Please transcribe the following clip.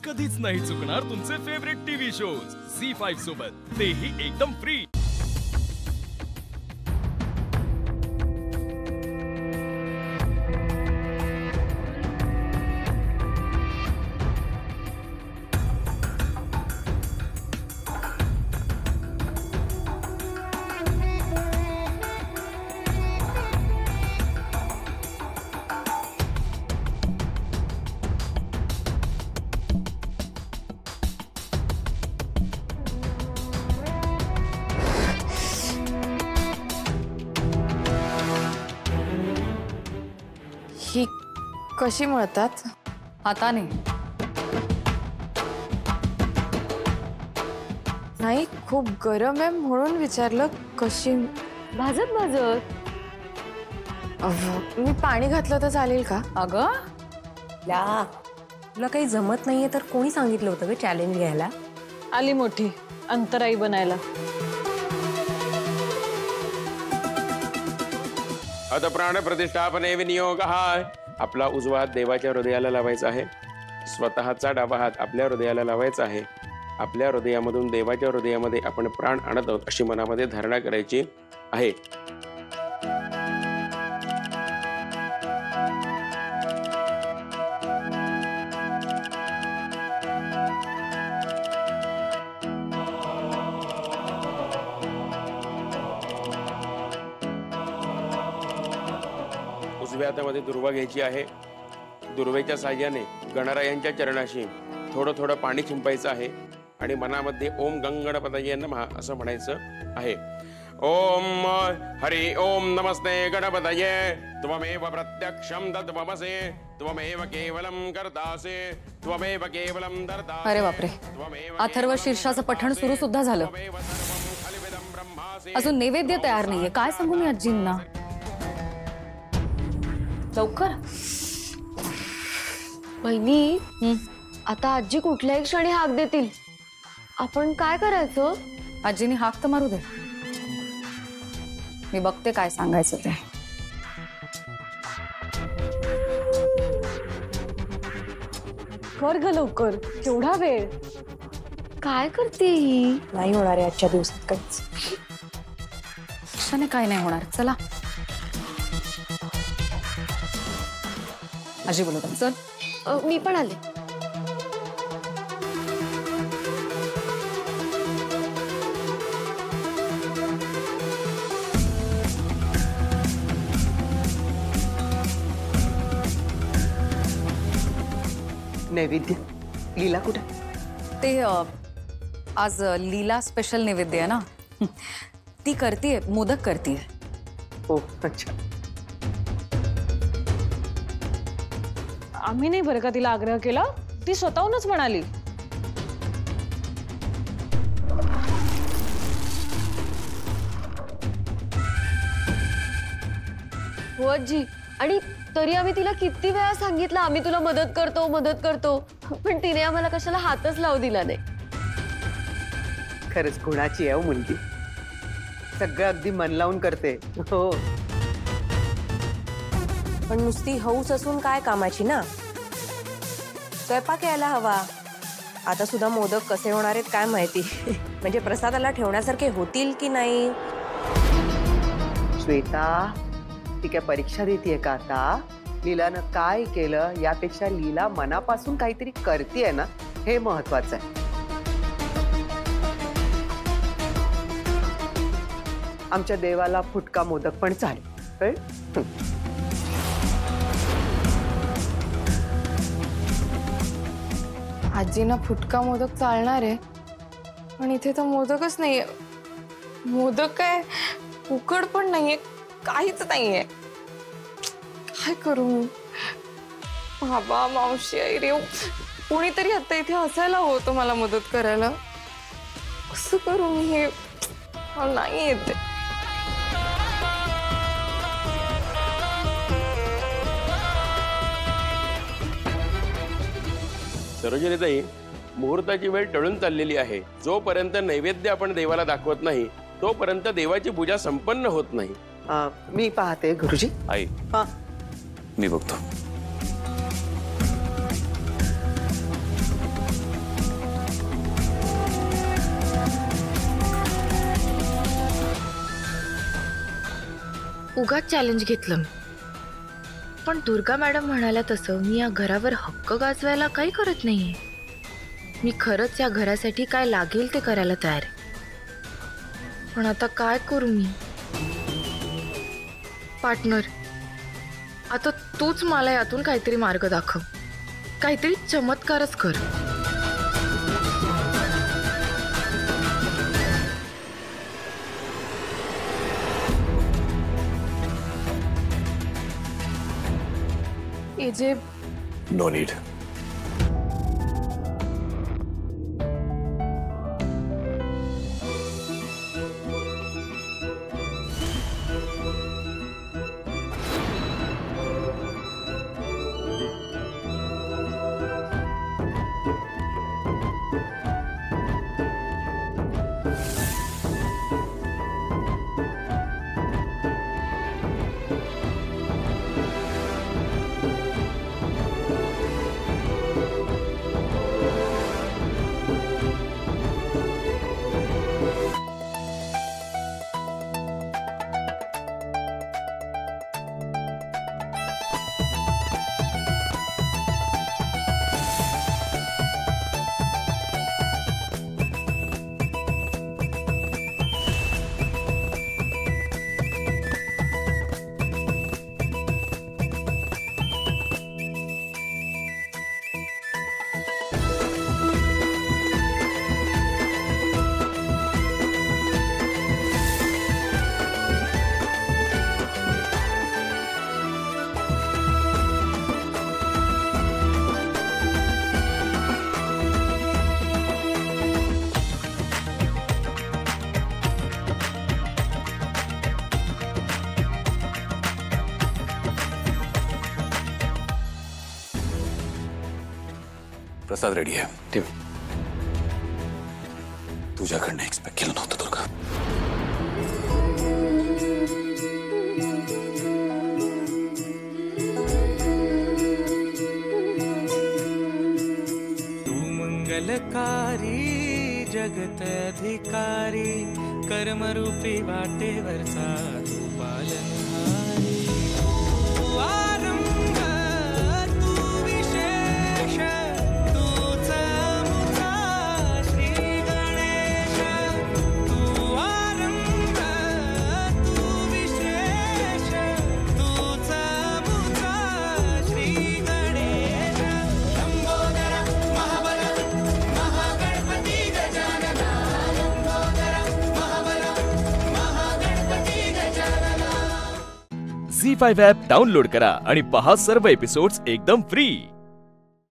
कधीच नाही चुकणार तुमचे फेवरेट टीव्ही शोज झी5 सोबत, तेही एकदम फ्री। ही कशी मळतात? हाताने नाही, खूप गरम आहे म्हणून विचारलं। कशी? भाजत भाजत। मी पाणी घातलं तर चालेल का? अगं तुला काही जमत नाहीये तर कोणी सांगितलं होतं ग चॅलेंज घ्यायला? आली मोठी अंतराई बनायला। आता प्राण प्रतिष्ठापने विनियोगः। आपला उजवा हात देवाच्या हृदयाला लावायचा आहे, स्वतःचा डावा हात आपल्या हृदयाला लावायचा आहे। आपल्या हृदयामधून देवाच्या हृदयामध्ये आपण प्राण आणत आहोत अशी मनामध्ये धारणा करायची आहे। उजव्या हातामध्ये दुर्वा घ्यायची आहे। दुर्वेच्या साहाय्याने गणरायांच्या चरणाशी थोडं थोडं पाणी शिंपायचं आहे आणि मनामध्ये ओम गंगणपतये नमः असं म्हणायचं आहे। ओम हरि ओम नमस्ते गणपतये त्वमेव प्रत्यक्षं तत्त्वमसि त्वमेव केवलं कर्तासि त्वमेव केवलं दर्तासि। अरे बापरे, अथर्व शीर्षाचं पठण सुरू सुद्धा झालं, अजून नैवेद्य तयार नाहीये। काय सांगू मी आजींना? लवकर बहिणी, आता आजी कुठल्याही क्षणी हाक देतील, आपण काय करायचं? आजीने हाक तर मारू दे, मी बघते काय सांगायचं ते। कर ग लवकर, केवढा वेळ? काय करते ही? नाही होणार आहे आजच्या दिवसात काहीच। क्षणे काय नाही होणार, चला। आजी बोलत आहे, चल। मी पण आले। नैवेद्य लीला कुठे? ते आज लीला स्पेशल नैवेद्य आहे ना, ती करतीये, मोदक करतीये। हो अच्छा। आम्ही नाही बरं का तिला आग्रह केला, ती स्वतःहूनच म्हणाली। हो आजी, आणि तरी आम्ही तिला किती वेळा सांगितलं आम्ही तुला मदत करतो, पण तिने आम्हाला कशाला हातच लावू दिला नाही। खरंच गुणाची आहे मुलगी, सगळं अगदी मन लावून करते। हो, पण नुसती हौस असून काय कामाची ना? स्वयंपाक यायला हवा। आता सुद्धा मोदक कसे होणार आहेत काय माहिती, म्हणजे प्रसादाला ठेवण्यासारखे होतील की नाही। श्वेता, ती काय परीक्षा देतीये का आता? लीलानं काय केलं यापेक्षा लीला मनापासून काहीतरी करतेय ना, हे महत्वाचं आहे। आमच्या देवाला फुटका मोदक पण चालेल। आजीना फुटका मोदक चालणार आहे, पण इथे तर मोदकच नाहीये। मोदक काय, उकड पण नाहीये, काहीच नाहीये। काय करू? बाबा, मावशी, आई रे, कोणीतरी आता इथे असायला होतं मला मदत करायला। कसं करू मी हे? नाही येते। सरोजिनीताई, मुहूर्ताची वेळ टळून चाललेली आहे। जोपर्यंत नैवेद्य आपण देवाला दाखवत नाही तोपर्यंत देवाची पूजा संपन्न होत नाही। मी पाहते गुरुजी। आई, हाँ मी बघतो। उगाच चॅलेंज घेतलं मी. पण दुर्गा मॅडम म्हणाल्या तसं मी या घरावर हक्क गाजवायला काही करत नाहीये. मी खरंच या घरासाठी काय लागेल ते करायला तयार आहे. पण आता काय करू मी? पार्टनर, आता तूच मला यातून काहीतरी मार्ग दाखव. काहीतरी चमत्कारच कर. एजे, नो नीड. प्रसाद रेडी आहे. ठेव. तुझ्याकडनं एक्सपेक्ट केलं नव्हतं दुर्गा. तू मंगलकारी जगत अधिकारी कर्मरूपी वाटेवरचा तू पालनहारी. तू आरंभ, तू विशेष, तूच मुचा श्री गणेश. तू आरंभ, तू विशेष, तूच मुचा श्री गणेश. लंबोदर महाबल महागणपती गजानना. लंबोदर महाबल महागणपती गजानना. झी5 ॲप डाउनलोड करा आणि पहा सर्व एपिसोड्स एकदम फ्री.